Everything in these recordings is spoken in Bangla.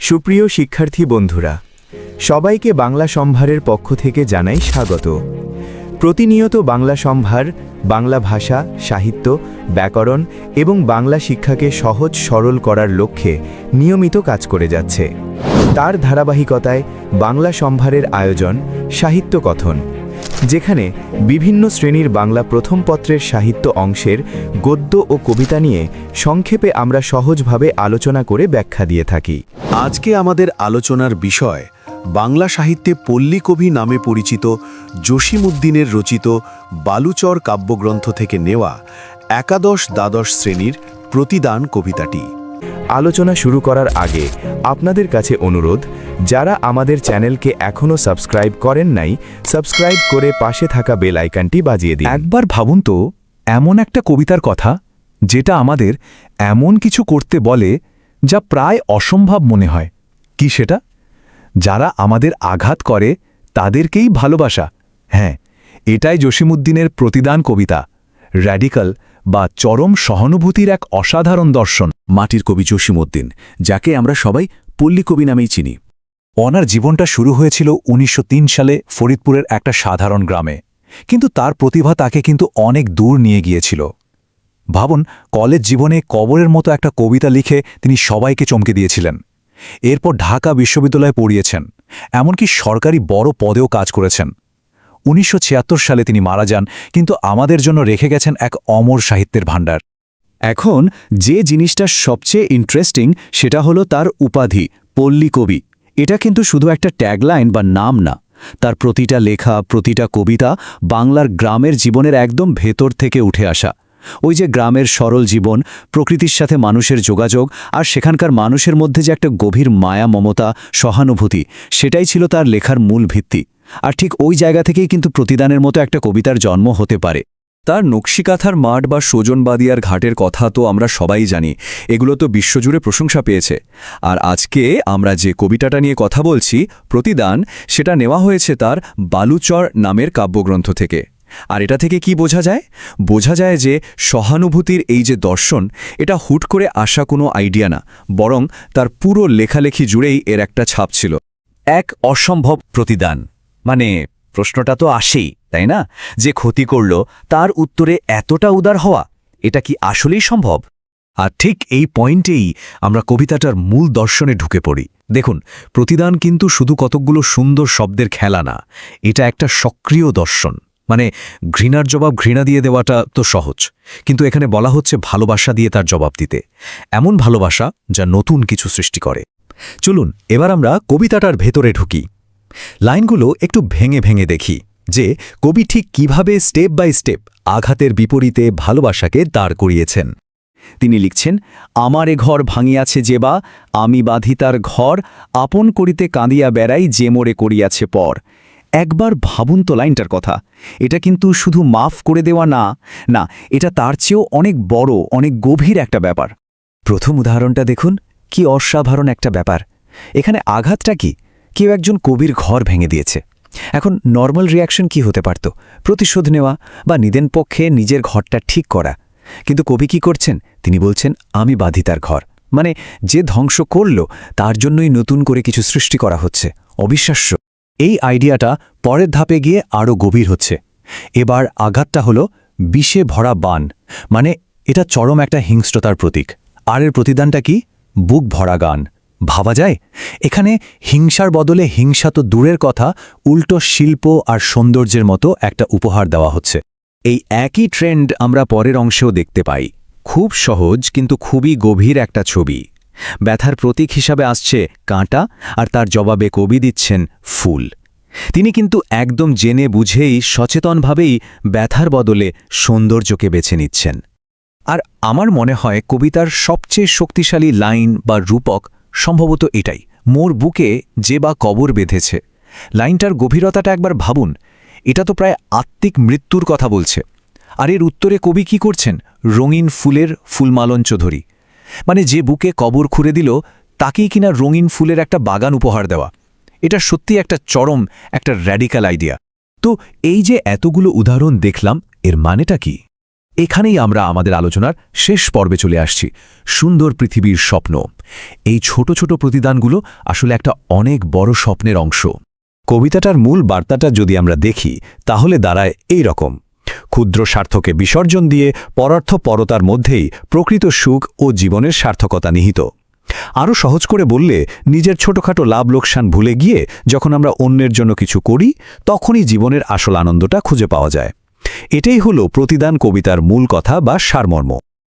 সুপ্রিয় শিক্ষার্থী বন্ধুরা, সবাইকে বাংলা সম্ভারের পক্ষ থেকে জানাই স্বাগত। প্রতিনিয়ত বাংলা সম্ভার বাংলা ভাষা, সাহিত্য, ব্যাকরণ এবং বাংলা শিক্ষাকে সহজ সরল করার লক্ষ্যে নিয়মিত কাজ করে যাচ্ছে। তার ধারাবাহিকতায় বাংলা সম্ভারের আয়োজন সাহিত্য কথন, যেখানে বিভিন্ন শ্রেণীর বাংলা প্রথম পত্রের সাহিত্য অংশের গদ্য ও কবিতা নিয়ে সংক্ষেপে আমরা সহজভাবে আলোচনা করে ব্যাখ্যা দিয়ে থাকি। আজকে আমাদের আলোচনার বিষয় বাংলা সাহিত্যে পল্লী কবি নামে পরিচিত জসীমউদ্দিনের রচিত বালুচর কাব্যগ্রন্থ থেকে নেওয়া একাদশ-দ্বাদশ শ্রেণীর প্রতিদান কবিতাটি। আলোচনা শুরু করার আগে আপনাদের কাছে অনুরোধ, যারা আমাদের চ্যানেলকে এখনও সাবস্ক্রাইব করেন নাই, সাবস্ক্রাইব করে পাশে থাকা বেল আইকনটি বাজিয়ে দিন। একবার ভাবুন তো এমন একটা কবিতার কথা যেটা আমাদের এমন কিছু করতে বলে যা প্রায় অসম্ভব মনে হয়। কি সেটা? যারা আমাদের আঘাত করে তাদেরকেই ভালোবাসা। হ্যাঁ, এটাই জসীমউদ্দিনের প্রতিদান কবিতা। র্যাডিক্যাল বা চরম সহানুভূতির এক অসাধারণ দর্শন। মাটির কবি জসীমউদ্দিন, যাকে আমরা সবাই পল্লী কবি নামেই চিনি। ওনার জীবনটা শুরু হয়েছিল ১৯০৩ সালে ফরিদপুরের একটা সাধারণ গ্রামে, কিন্তু তার প্রতিভা তাকে কিন্তু অনেক দূর নিয়ে গিয়েছিল। ভাবুন, কলেজ জীবনে কবরের মতো একটা কবিতা লিখে তিনি সবাইকে চমকে দিয়েছিলেন। এরপর ঢাকা বিশ্ববিদ্যালয়ে পড়িয়েছেন, এমনকি সরকারি বড় পদেও কাজ করেছেন। ১৯৭৬ সালে তিনি মারা যান, কিন্তু আমাদের জন্য রেখে গেছেন এক অমর সাহিত্যের ভাণ্ডার। এখন যে জিনিসটা সবচেয়ে ইন্টারেস্টিং সেটা হলো তার উপাধি পল্লী কবি। এটা কিন্তু শুধু একটা ট্যাগলাইন বা নাম না, তার প্রতিটা লেখা, প্রতিটা কবিতা বাংলার গ্রামের জীবনের একদম ভেতর থেকে উঠে আসা। ওই যে গ্রামের সরল জীবন, প্রকৃতির সাথে মানুষের যোগাযোগ, আর সেখানকার মানুষের মধ্যে যে একটা গভীর মায়া, মমতা, সহানুভূতি, সেটাই ছিল তার লেখার মূল ভিত্তি। আর ঠিক ওই জায়গা থেকেই কিন্তু প্রতিদানের মতো একটা কবিতার জন্ম হতে পারে। তার নকশিকাঁথার মাঠ বা সজনবাদিয়ার ঘাটের কথা তো আমরা সবাই জানি, এগুলো তো বিশ্বজুড়ে প্রশংসা পেয়েছে। আর আজকে আমরা যে কবিতাটা নিয়ে কথা বলছি, প্রতিদান, সেটা নেওয়া হয়েছে তার বালুচর নামের কাব্যগ্রন্থ থেকে। আর এটা থেকে কি বোঝা যায়? বোঝা যায় যে সহানুভূতির এই যে দর্শন, এটা হুট করে আসা কোনো আইডিয়া না, বরং তার পুরো লেখালেখি জুড়েই এর একটা ছাপ ছিল। এক অসম্ভব প্রতিদান মানে প্রশ্নটা তো আসেই, তাই না? যে ক্ষতি করল তার উত্তরে এতটা উদার হওয়া, এটা কি আসলেই সম্ভব? আর ঠিক এই পয়েন্টেই আমরা কবিতাটার মূল দর্শনে ঢুকে পড়ি। দেখুন, প্রতিদান কিন্তু শুধু কতকগুলো সুন্দর শব্দের খেলা না, এটা একটা সক্রিয় দর্শন। মানে ঘৃণার জবাব ঘৃণা দিয়ে দেওয়াটা তো সহজ, কিন্তু এখানে বলা হচ্ছে ভালোবাসা দিয়ে তার জবাব দিতে, এমন ভালোবাসা যা নতুন কিছু সৃষ্টি করে। চলুন এবার আমরা কবিতাটার ভেতরে ঢুকি। লাইনগুলো একটু ভেঙে ভেঙে দেখি যে কবি ঠিক কিভাবে স্টেপ বাই স্টেপ আঘাতের বিপরীতে ভালোবাসাকে দাঁড় করিয়েছেন। তিনি লিখছেন, আমারে ঘর ভাঙিয়াছে যেবা, আমি বাঁধি তার ঘর, আপন করিতে কাঁদিয়া বেড়াই, যে মোরে করিয়াছে পর। একবার ভাবুন তো লাইনটার কথা। এটা কিন্তু শুধু মাফ করে দেওয়া না, না, এটা তার চেয়েও অনেক বড়, অনেক গভীর একটা ব্যাপার। প্রথম উদাহরণটা দেখুন, কি অসাধারণ একটা ব্যাপার। এখানে আঘাতটা কি? কেউ একজন কবির ঘর ভেঙে দিয়েছে। এখন নর্মাল রিয়াকশন কি হতে পারত? প্রতিশোধ নেওয়া বা নিদেন পক্ষে নিজের ঘরটা ঠিক করা। কিন্তু কবি কি করছেন? তিনি বলছেন, আমি বাঁধি তার ঘর, মানে যে ধ্বংস করল তার জন্যই নতুন করে কিছু সৃষ্টি করা হচ্ছে। অবিশ্বাস্য। এই আইডিয়াটা পরের ধাপে গিয়ে আরও গভীর হচ্ছে। এবার আঘাতটা হলো বিষে ভরা বান, মানে এটা চরম একটা হিংস্রতার প্রতীক। আর এর প্রতিদানটা কি? বুক ভরা গান। ভাবা যায়, এখানে হিংসার বদলে হিংসা তো দূরের কথা, উল্টো শিল্প আর সৌন্দর্যের মতো একটা উপহার দেওয়া হচ্ছে। এই একই ট্রেন্ড আমরা পরের অংশেও দেখতে পাই। খুব সহজ কিন্তু খুবই গভীর একটা ছবি। ব্যথার প্রতীক হিসাবে আসছে কাঁটা, আর তার জবাবে কবি দিচ্ছেন ফুল। তিনি কিন্তু একদম জেনে বুঝেই, সচেতনভাবেই ব্যথার বদলে সৌন্দর্যকে বেছে নিচ্ছেন। আর আমার মনে হয় কবিতার সবচেয়ে শক্তিশালী লাইন বা রূপক সম্ভবত এটাই, মোর বুকে যে বা কবর বেঁধেছে। লাইনটার গভীরতাটা একবার ভাবুন। এটা তো প্রায় আত্মিক মৃত্যুর কথা বলছে। আর এর উত্তরে কবি কি করছেন? রঙিন ফুলের ফুলমালঞ্চ ধরি, মানে যে বুকে কবর খুঁড়ে দিল তাকেই কিনা রঙিন ফুলের একটা বাগান উপহার দেওয়া। এটা সত্যি একটা চরম, একটা র্যাডিক্যাল আইডিয়া। তো এই যে এতগুলো উদাহরণ দেখলাম, এর মানেটা কি? এখানেই আমরা আমাদের আলোচনার শেষ পর্বে চলে আসছি, সুন্দর পৃথিবীর স্বপ্ন। এই ছোট ছোট প্রতিদানগুলো আসলে একটা অনেক বড় স্বপ্নের অংশ। কবিতাটার মূল বার্তাটা যদি আমরা দেখি তাহলে দাঁড়ায় এই রকম: ক্ষুদ্র স্বার্থকে বিসর্জন দিয়ে পরার্থপরতার মধ্যেই প্রকৃত সুখ ও জীবনের সার্থকতা নিহিত। আরও সহজ করে বললে, নিজের ছোটখাটো লাভ লোকসান ভুলে গিয়ে যখন আমরা অন্যের জন্য কিছু করি, তখনই জীবনের আসল আনন্দটা খুঁজে পাওয়া যায়। এটাই হলো প্রতিদান কবিতার মূল কথা বা সারমর্ম।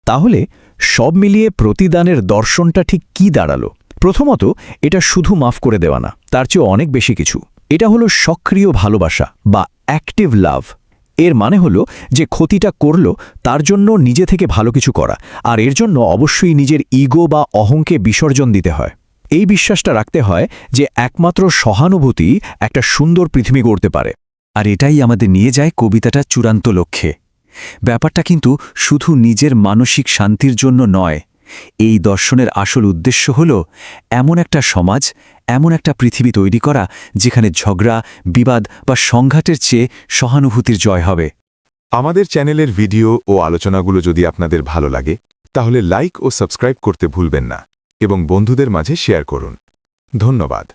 তাহলে সব মিলিয়ে প্রতিদানের দর্শনটা ঠিক কি দাঁড়ালো? প্রথমত, এটা শুধু মাফ করে দেওয়া না, তার চেয়ে অনেক বেশি কিছু। এটা হলো সক্রিয় ভালোবাসা বা অ্যাক্টিভ লাভ। এর মানে হলো যে ক্ষতিটা করল তার জন্য নিজে থেকে ভালো কিছু করা, আর এর জন্য অবশ্যই নিজের ইগো বা অহংকে বিসর্জন দিতে হয়। এই বিশ্বাসটা রাখতে হয় যে একমাত্র সহানুভূতি একটা সুন্দর পৃথিবী গড়তে পারে। আর এটাই আমাদের নিয়ে যায় কবিতাটার চূড়ান্ত লক্ষ্যে। ব্যাপারটা কিন্তু শুধু নিজের মানসিক শান্তির জন্য নয়। এই দর্শনের আসল উদ্দেশ্য হল এমন একটা সমাজ, এমন একটা পৃথিবী তৈরি করা যেখানে ঝগড়া, বিবাদ বা সংঘাতের চেয়ে সহানুভূতির জয় হবে। আমাদের চ্যানেলের ভিডিও ও আলোচনাগুলো যদি আপনাদের ভালো লাগে, তাহলে লাইক ও সাবস্ক্রাইব করতে ভুলবেন না এবং বন্ধুদের মাঝে শেয়ার করুন। ধন্যবাদ।